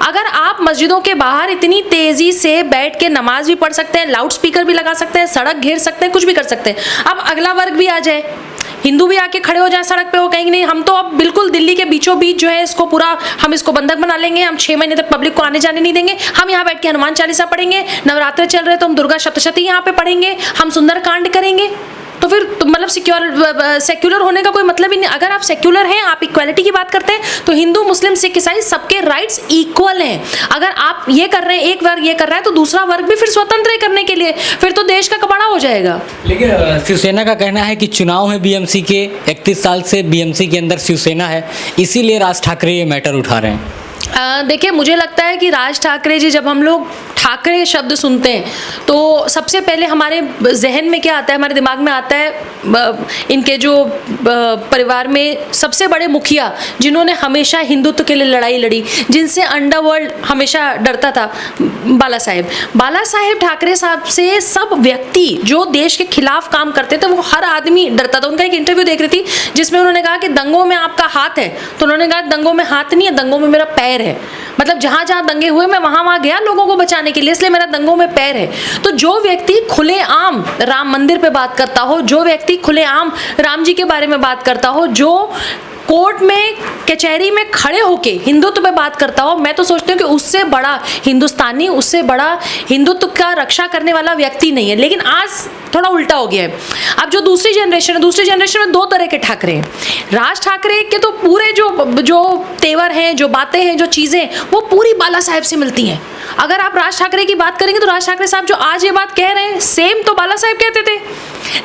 अगर आप मस्जिदों के बाहर इतनी तेजी से बैठ के नमाज भी पढ़ सकते हैं, लाउड स्पीकर भी लगा सकते हैं, सड़क घेर सकते हैं, कुछ भी कर सकते हैं, अब अगला वर्ग भी आ जाए, हिंदू भी आके खड़े हो जाए सड़क पे, वो कहेंगे नहीं हम तो अब बिल्कुल दिल्ली के बीचों बीच जो है इसको पूरा हम इसको बंधक बना लेंगे, हम 6 महीने तक पब्लिक को आने जाने नहीं देंगे, हम यहाँ बैठ के हनुमान चालीसा पढ़ेंगे, नवरात्र चल रहे तो हम दुर्गा सप्तशती यहाँ पे पढ़ेंगे, हम सुंदरकांड करेंगे। तो फिर मतलब सेक्युलर होने का कोई मतलब ही नहीं। अगर आप सेक्युलर हैं, आप इक्वालिटी की बात करते हैं, तो हिंदू मुस्लिम सिख ईसाई सबके राइट्स इक्वल हैं। अगर आप ये कर रहे हैं, एक वर्ग ये कर रहा है, तो दूसरा वर्ग भी फिर स्वतंत्र है करने के लिए, फिर तो देश का कबाड़ा हो जाएगा। लेकिन शिवसेना का कहना है कि चुनाव है बीएमसी के, 31 साल से बीएमसी के अंदर शिवसेना है, इसीलिए राज ठाकरे ये मैटर उठा रहे हैं। देखिए, मुझे लगता है कि राज ठाकरे जी, जब हम लोग ठाकरे शब्द सुनते हैं तो सबसे पहले हमारे जहन में क्या आता है, हमारे दिमाग में आता है इनके जो परिवार में सबसे बड़े मुखिया जिन्होंने हमेशा हिंदुत्व के लिए लड़ाई लड़ी, जिनसे अंडरवर्ल्ड हमेशा डरता था, बाला साहेब ठाकरे साहब से सब व्यक्ति जो देश के खिलाफ काम करते थे वो हर आदमी डरता था। उनका एक इंटरव्यू देख रही थी जिसमें उन्होंने कहा कि दंगों में आपका हाथ है, तो उन्होंने कहा दंगों में हाथ नहीं है, दंगों में मेरा पैर है। मतलब जहां जहां दंगे हुए मैं वहां गया लोगों को बचाने के लिए, इसलिए मेरा दंगों में पैर है। तो जो व्यक्ति खुलेआम राम मंदिर पे बात करता हो, जो व्यक्ति खुलेआम राम जी के बारे में बात करता हो, जो कोर्ट में कचहरी में खड़े होके हिंदुत्व पे बात करता हो, मैं तो सोचती हूँ कि उससे बड़ा हिंदुस्तानी, उससे बड़ा हिंदुत्व का रक्षा करने वाला व्यक्ति नहीं है। लेकिन आज थोड़ा उल्टा हो गया है। अब जो दूसरी जनरेशन में 2 तरह के ठाकरे हैं। राज ठाकरे के तो पूरे जो तेवर हैं, जो बातें हैं, जो चीज़ें, वो पूरी बाला साहेब से मिलती हैं। अगर आप राज ठाकरे की बात करेंगे तो राज ठाकरे साहब जो आज ये बात कह रहे हैं सेम तो बाला साहेब कहते थे।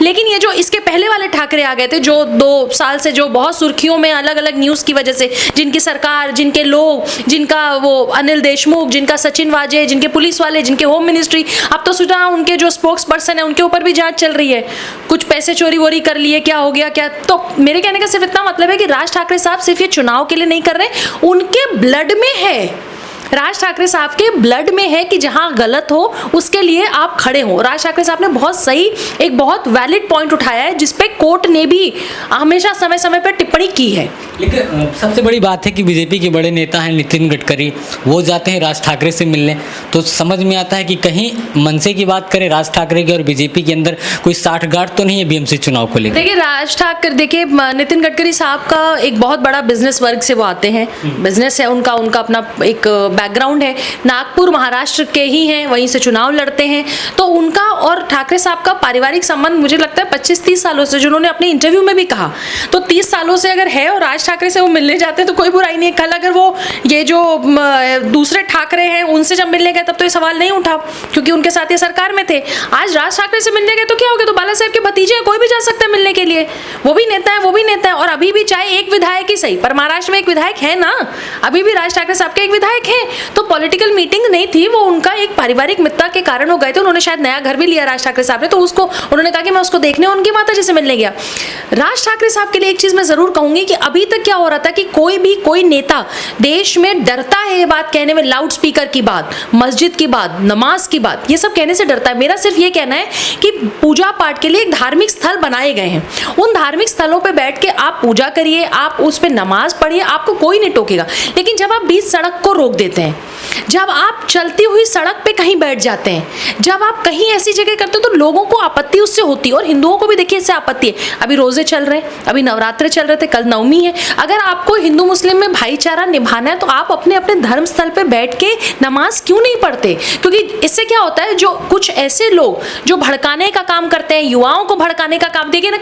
लेकिन ये जो इसके पहले वाले ठाकरे आ गए थे, जो 2 साल से जो बहुत सुर्खियों में अलग अलग न्यूज़ की वजह से, जिनकी सरकार, जिनके लोग, जिनका वो अनिल देशमुख, जिनका सचिन वाजे, जिनके पुलिस वाले, जिनके होम मिनिस्ट्री, अब तो सुना उनके जो स्पोक्स पर्सन है उनके ऊपर भी जांच चल रही है, कुछ पैसे चोरी वोरी कर लिए, क्या हो गया क्या। तो मेरे कहने का सिर्फ इतना मतलब है कि राज ठाकरे साहब सिर्फ ये चुनाव के लिए नहीं कर रहे, उनके ब्लड में है, राज ठाकरे साहब के ब्लड में है कि जहां गलत हो उसके लिए आप खड़े हो। राज ठाकरे साहब ने बहुत सही, एक बहुत वैलिड पॉइंट उठाया है जिसपे कोर्ट ने भी हमेशा समय समय पर टिप्पणी की है। लेकिन सबसे बड़ी बात है कि बीजेपी के बड़े नेता हैं नितिन गडकरी, वो जाते हैं राज ठाकरे से मिलने, तो समझ में आता है कि कहीं मनसे की बात करें राज ठाकरे की और बीजेपी के अंदर कोई साठगांठ तो नहीं है बीएमसी चुनाव को लेकर। देखिए, राज ठाकरे, देखिए नितिन गडकरी साहब का एक बहुत बड़ा बिजनेस वर्ग से वो आते हैं, बिजनेस है उनका अपना एक बैकग्राउंड है, नागपुर महाराष्ट्र के ही हैं, वहीं से चुनाव लड़ते हैं। तो उनका और ठाकरे साहब का पारिवारिक संबंध मुझे लगता है 25-30 सालों से, जो उन्होंने अपने इंटरव्यू में भी कहा, तो 30 सालों से अगर है और राज ठाकरे से वो मिलने जाते हैं तो कोई बुराई नहीं है। कल अगर वो ये जो दूसरे ठाकरे हैं उनसे जब मिलने गए तब तो ये सवाल नहीं उठा, क्योंकि उनके साथ ये सरकार में थे। आज राज ठाकरे से मिलने गए तो क्या हो गया, तो बाला साहेब के भतीजे हैं, कोई भी जा सकता है मिलने के लिए, वो भी नेता है। और अभी भी चाहे एक विधायक ही सही, पर महाराष्ट्र में एक विधायक है ना, अभी भी राज ठाकरे साहब के एक विधायक है। तो पॉलिटिकल मीटिंग नहीं थी, वो उनका एक पारिवारिक मित्रता के कारण हो गए थे। उन्होंने शायद नया घर भी लिया राज ठाकरे साहब ने, तो उसको उन्होंने कहा कि मैं उसको देखने उनकी माता जी से मिलने गया। राज ठाकरे साहब के लिए एक चीज मैं जरूर कहूंगी कि अभी तक क्या हो रहा था कि कोई नेता देश में डरता है ये बात कहने में, लाउड स्पीकर की बात, मस्जिद की बात, नमाज की बात, ये सब कहने से डरता है। मेरा सिर्फ ये कहना है कि पूजा पाठ के लिए एक धार्मिक स्थल बनाए गए हैं, उन धार्मिक स्थलों पर बैठ के आप पूजा करिए, आप उस पर नमाज पढ़िए, आपको कोई नहीं टोकेगा। लेकिन जब आप बीच सड़क को रोक देते हैं, जब आप चलती हुई सड़क पे कहीं बैठ जाते हैं, जब आप कहीं ऐसी जगह करते हो तो लोगों को आपत्ति उससे होती है, और हिंदुओं को भी देखिए इससे आपत्ति है। अभी रोजे चल रहे हैं, अभी नवरात्र चल रहे थे, कल नवमी है। अगर आपको हिंदू मुस्लिम में भाईचारा निभाना है तो आप अपने अपने धर्म स्थल पे बैठ के नमाज क्यों नहीं पढ़ते? क्योंकि इससे क्या होता है, जो कुछ ऐसे लोग जो भड़काने का काम करते हैं, युवाओं को भड़काने का काम, देखिए ना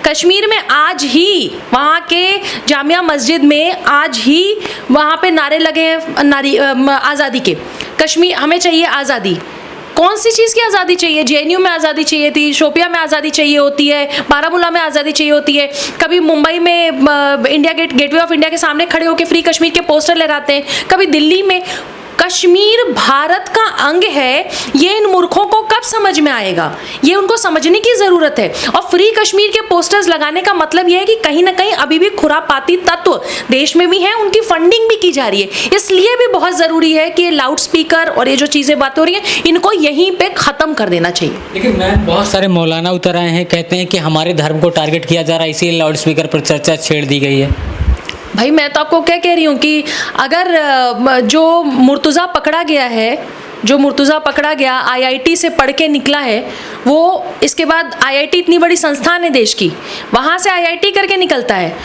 कश्मीर में आज ही वहाँ के जामिया मस्जिद में आज ही वहाँ पे नारे लगे हैं आज़ादी के, कश्मीर हमें चाहिए आज़ादी। कौन सी चीज़ की आज़ादी चाहिए? जेएनयू में आज़ादी चाहिए थी, शोपिया में आज़ादी चाहिए होती है, बारामूला में आज़ादी चाहिए होती है, कभी मुंबई में इंडिया गेटवे ऑफ इंडिया के सामने खड़े होकर फ्री कश्मीर के पोस्टर लहराते हैं, कभी दिल्ली में। कश्मीर भारत का अंग है, ये इन मूर्खों को कब समझ में आएगा? ये उनको समझने की ज़रूरत है। और फ्री कश्मीर के पोस्टर्स लगाने का मतलब ये है कि कहीं ना कहीं अभी भी खुरापाती तत्व देश में भी हैं, उनकी फंडिंग भी की जा रही है। इसलिए भी बहुत ज़रूरी है कि ये लाउड स्पीकर और ये जो चीज़ें बातें हो रही हैं, इनको यहीं पर ख़त्म कर देना चाहिए। लेकिन मैं बहुत सारे मौलाना उतर आए हैं, कहते हैं कि हमारे धर्म को टारगेट किया जा रहा है, इसीलिए लाउड स्पीकर पर चर्चा छेड़ दी गई है। भाई मैं तो आपको क्या कह रही हूँ कि अगर जो मुर्तज़ा पकड़ा गया है, जो मुर्तज़ा पकड़ा गया आईआईटी से पढ़ के निकला है, वो इसके बाद आईआईटी इतनी बड़ी संस्थान है देश की, वहाँ से आईआईटी करके निकलता है।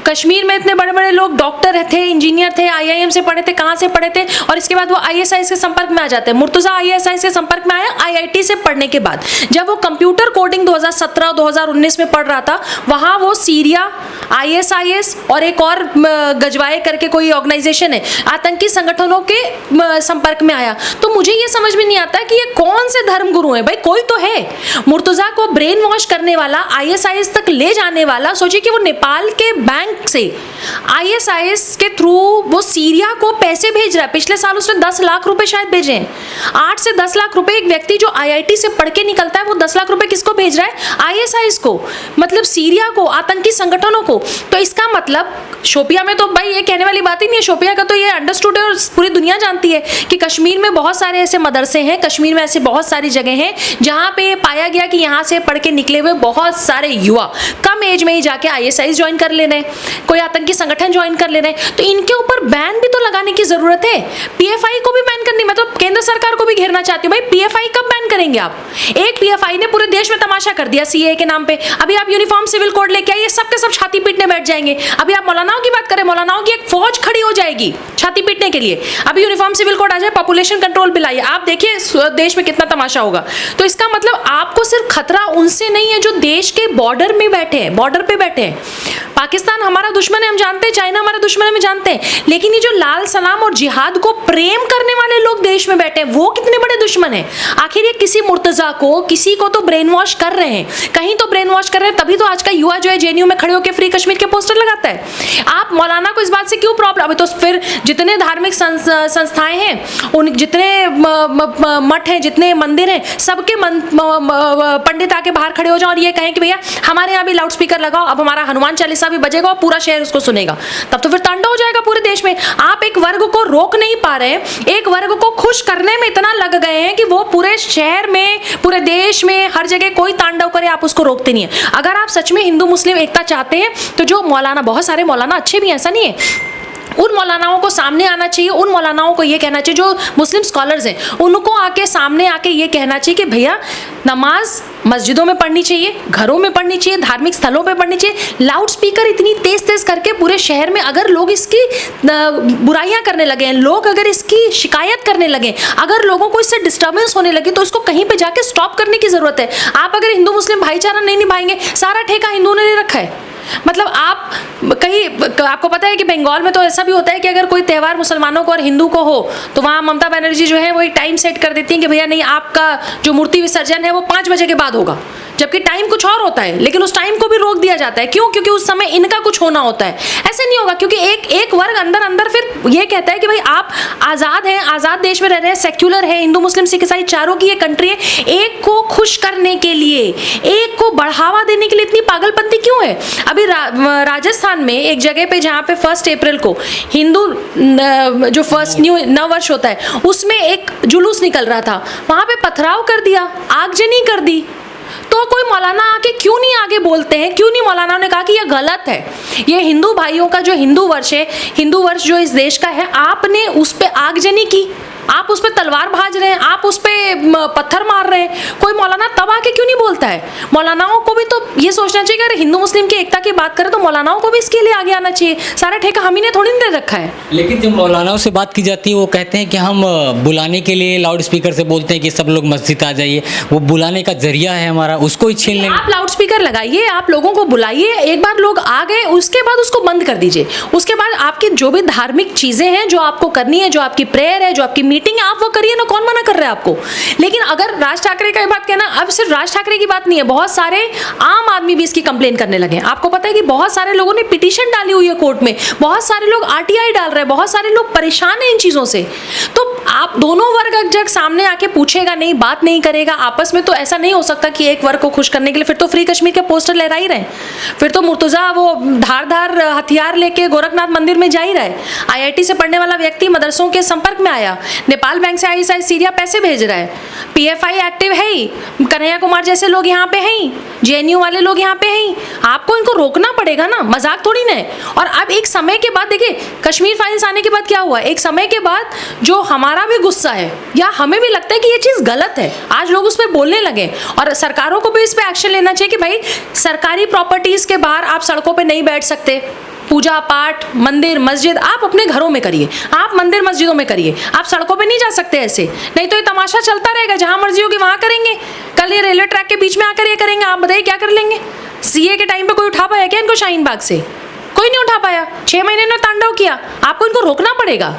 कश्मीर में इतने बड़े बड़े लोग डॉक्टर थे, इंजीनियर थे, आईआईएम से पढ़े थे, कहाँ से पढ़े थे, और इसके बाद वो आईएसआईएस के संपर्क में आ जाते हैं। मुर्तज़ा आईएसआईएस के संपर्क में आया आईआईटी से पढ़ने के बाद। जब वो कंप्यूटर कोडिंग 2017-2019 में पढ़ रहा था, वहाँ वो सीरिया, आईएसआईएस और एक और गजवाए करके कोई ऑर्गेनाइजेशन है, आतंकी संगठनों के संपर्क में आया। तो मुझे ये समझ में नहीं आता कि ये कौन से धर्मगुरु हैं। भाई कोई तो है। मुर्तज़ा को ब्रेन वॉश करने वाला, आईएसआईएस तक ले जाने वाला, सोचिए कि वो नेपाल के बैंक से आईएसआईएस के थ्रू वो सीरिया को पैसे भेज रहा है। पिछले साल उसने 10 लाख रुपए शायद भेजे हैं। 8 से 10 लाख रुपए एक व्यक्ति जो आईआईटी से पढ़ के निकलता है, वो 10 लाख रुपए किसको भेज रहा है? आईएसआईएस को, मतलब सीरिया को, आतंकी संगठनों को। तो इसका मतलब शोपिया में तो भाई ये कहने वाली बात ही नहीं है। शोपिया का तो ये अंडरस्टूड है और पूरी दुनिया जानती है कि कश्मीर में बहुत सारे ऐसे मदरसे हैं, कश्मीर में ऐसे बहुत सारी जगह हैं जहाँ पे पाया गया कि यहाँ से पढ़ के निकले हुए बहुत सारे युवा कम एज में ही जाके आईएसआईएस ज्वाइन कर ले रहे हैं, कोई आतंकी संगठन ज्वाइन कर ले रहे हैं। तो इनके ऊपर बैन भी तो लगाने की जरूरत है। पीएफआई को भी बैन करनी, मैं तो केंद्र सरकार को भी घेरना चाहती हूँ। भाई पीएफआई कब बैन करेंगे आप? एक पीएफआई ने पूरे देश में तमाशा कर दिया सीए के नाम पे। अभी आप यूनिफॉर्म सिविल कोड लेके आइए, सबके सब छाती पीटने बैठ जाएंगे। अभी आप मौलानाओं की बात करें, मौलानाओं की एक फौज खड़ी हो जाएगी छाती पीटने के लिए। अभी यूनिफॉर्म सिविल कोड आ जाए, पॉपुलेशन कंट्रोल बिल आइए, आप देखिए देश में कितना तमाशा होगा। तो इसका मतलब आपको सिर्फ खतरा उनसे नहीं है जो देश के बॉर्डर में बैठे हैं, बॉर्डर पे बैठे हैं। पाकिस्तान हमारा दुश्मन है, हम जानते हैं, चाइना हमारा दुश्मन है, हम जानते हैं, लेकिन ये जो लाल सलाम और जिहाद को प्रेम करने वाले लोग देश में बैठे हैं, वो कितने बड़े दुश्मन हैं? आखिर ये किसी मुर्तज़ा को, किसी को तो ब्रेन वॉश कर रहे हैं, कहीं तो ब्रेन वॉश कर रहे हैं। तभी तो आज का युवा जो है जेएनयू में खड़े होकर फ्री कश्मीर के पोस्टर लगाता है। आप मौलाना को इस बात से क्यों प्रॉब्लम? अभी तो फिर जितने धार्मिक संस्थाएं हैं, उन जितने मठ हैं, जितने मंदिर हैं, सबके पंडित आके बाहर खड़े हो जाओ और ये कहें कि भैया हमारे यहाँ भी लाउड स्पीकर लगाओ, अब हमारा हनुमान चालीसा भी बजेगा और पूरा शहर उसको सुनेगा। तब तो फिर तांडव हो जाएगा पूरे देश में। आप एक वर्ग को रोक नहीं पा रहे हैं, एक वर्ग को खुश करने में इतना लग गए हैं कि वो पूरे शहर में, पूरे देश में, हर जगह कोई तांडव करे, आप उसको रोकते नहीं है। अगर आप सच में हिंदू मुस्लिम एकता चाहते हैं तो जो मौलाना, बहुत सारे मौलाना अच्छे भी हैं, ऐसा नहीं है, उन मौलानाओं को सामने आना चाहिए। उन मौलानाओं को ये कहना चाहिए, जो मुस्लिम स्कॉलर्स हैं, उनको आके सामने आके ये कहना चाहिए कि भैया नमाज मस्जिदों में पढ़नी चाहिए, घरों में पढ़नी चाहिए, धार्मिक स्थलों पे पढ़नी चाहिए। लाउड स्पीकर इतनी तेज तेज करके पूरे शहर में अगर लोग इसकी बुराइयां करने लगे हैं, लोग अगर इसकी शिकायत करने लगे, अगर लोगों को इससे डिस्टर्बेंस होने लगी, तो इसको कहीं पे जाके स्टॉप करने की जरूरत है। आप अगर हिंदू मुस्लिम भाईचारा नहीं निभाएंगे, सारा ठेका हिंदुओं ने रखा है। मतलब आप कहीं, आपको पता है कि बंगाल में तो ऐसा भी होता है कि अगर कोई त्यौहार मुसलमानों को और हिंदू को हो तो वहाँ ममता बनर्जी जो है वो एक टाइम सेट कर देती हैं कि भैया नहीं, आपका जो मूर्ति विसर्जन है वो 5 बजे के बाद होगा, जबकि टाइम कुछ और होता है, लेकिन उस टाइम को भी रोक दिया जाता है। क्यों? क्योंकि उस समय इनका कुछ होना होता है। ऐसे नहीं होगा, क्योंकि एक वर्ग अंदर अंदर फिर ये कहता है कि भाई आप आज़ाद हैं, आज़ाद देश में रह रहे हैं, सेक्युलर है, हिंदू मुस्लिम सिख ईसाई चारों की ये कंट्री है, एक को खुश करने के लिए, एक को बढ़ावा देने के लिए इतनी पागलपंती क्यों है? अभी राजस्थान में एक जगह पे जहाँ पे 1 अप्रैल को हिंदू जो फर्स्ट न्यू नव वर्ष होता है, उसमें एक जुलूस निकल रहा था, वहाँ पे पथराव कर दिया, आगजनी कर दी। तो कोई मौलाना आके क्यों नहीं आगे बोलते हैं? क्यों नहीं मौलाना ने कहा कि ये गलत है, ये हिंदू भाइयों का जो हिंदू वर्ष है, हिंदू वर्ष जो इस देश का है, आपने उस पर आगजनी की, आप उस पर तलवार भाज रहे हैं, आप उस पर पत्थर मार रहे हैं, कोई मौलाना तब आके क्यों नहीं बोलता है? मौलानाओं को भी तो ये सोचना चाहिए कि अगर हिंदू मुस्लिम की एकता की बात करें तो मौलानाओं को भी इसके लिए आगे आना चाहिए। सारा ठेका हम ही ने थोड़ी दे रखा है। लेकिन जब मौलानाओं से बात की जाती है, वो कहते हैं कि हम बुलाने के लिए लाउड स्पीकर से बोलते हैं कि सब लोग मस्जिद आ जाइए, वो बुलाने का जरिया है हमारा, उसको ही छीन लेंगे। आप लाउड स्पीकर लगाइए, आप लोगों को बुलाइए, एक बार लोग आ गए उसके बाद उसको बंद कर दीजिए। उसके बाद आपकी जो भी धार्मिक चीजें हैं जो आपको करनी है, जो आपकी प्रेयर है, जो आपकी मीटिंग है, आप वो करिए ना, कौन मना कर रहा है आपको? लेकिन अगर राज ठाकरे का बात कहना, अब सिर्फ राज ठाकरे की बात नहीं है, बहुत सारे आम आदमी भी इसकी कंप्लेन करने लगे हैं। आपको पता है कि बहुत सारे लोगों ने पिटीशन डाली हुई है कोर्ट में, बहुत सारे लोग आरटीआई डाल रहे हैं, बहुत सारे लोग परेशान हैं इन चीजों से। तो आप अब दोनों वर्ग जब सामने आके पूछेगा नहीं, बात नहीं करेगा आपस में, तो ऐसा नहीं हो सकता कि एक वर्ग को खुश करने के लिए फिर तो फ्री कश्मीर के पोस्टर लहरा ही रहे, फिर तो मुर्तजा वो धार हथियार लेके गोरखनाथ मंदिर में जा ही रहा है। IIT से पढ़ने वाला व्यक्ति मदरसों के संपर्क में आया, नेपाल बैंक से ISI सीरिया पैसे भेज रहा है, PFI एक्टिव है ही, कन्हैया कुमार जैसे लोग यहाँ पे हैं ही, JNU वाले लोग यहाँ पे हैं ही। आपको इनको रोकना पड़ेगा ना, मजाक थोड़ी ना है। और अब एक समय के बाद देखिए कश्मीर फाइल्स आने के बाद क्या हुआ, एक समय के बाद जो हमारा भी गुस्सा है या हमें भी लगता है कि ये चीज़ गलत है, आज लोग उस पर बोलने लगे और सरकारों को भी इस पर एक्शन लेना चाहिए कि भाई सरकारी प्रॉपर्टीज़ के बाहर आप सड़कों पर नहीं बैठ सकते, पूजा पाठ मंदिर मस्जिद आप अपने घरों में करिए, आप मंदिर मस्जिदों में करिए, आप सड़कों पे नहीं जा सकते ऐसे, नहीं तो ये तमाशा चलता रहेगा, जहां मर्जी होगी वहां करेंगे। कल ये रेलवे ट्रैक के बीच में आकर ये करेंगे, आप बताइए क्या कर लेंगे। CA के टाइम पे कोई उठा पाया क्या इनको शाहीन बाग से? कोई नहीं उठा पाया, 6 महीने ने तांडव किया। आपको इनको रोकना पड़ेगा।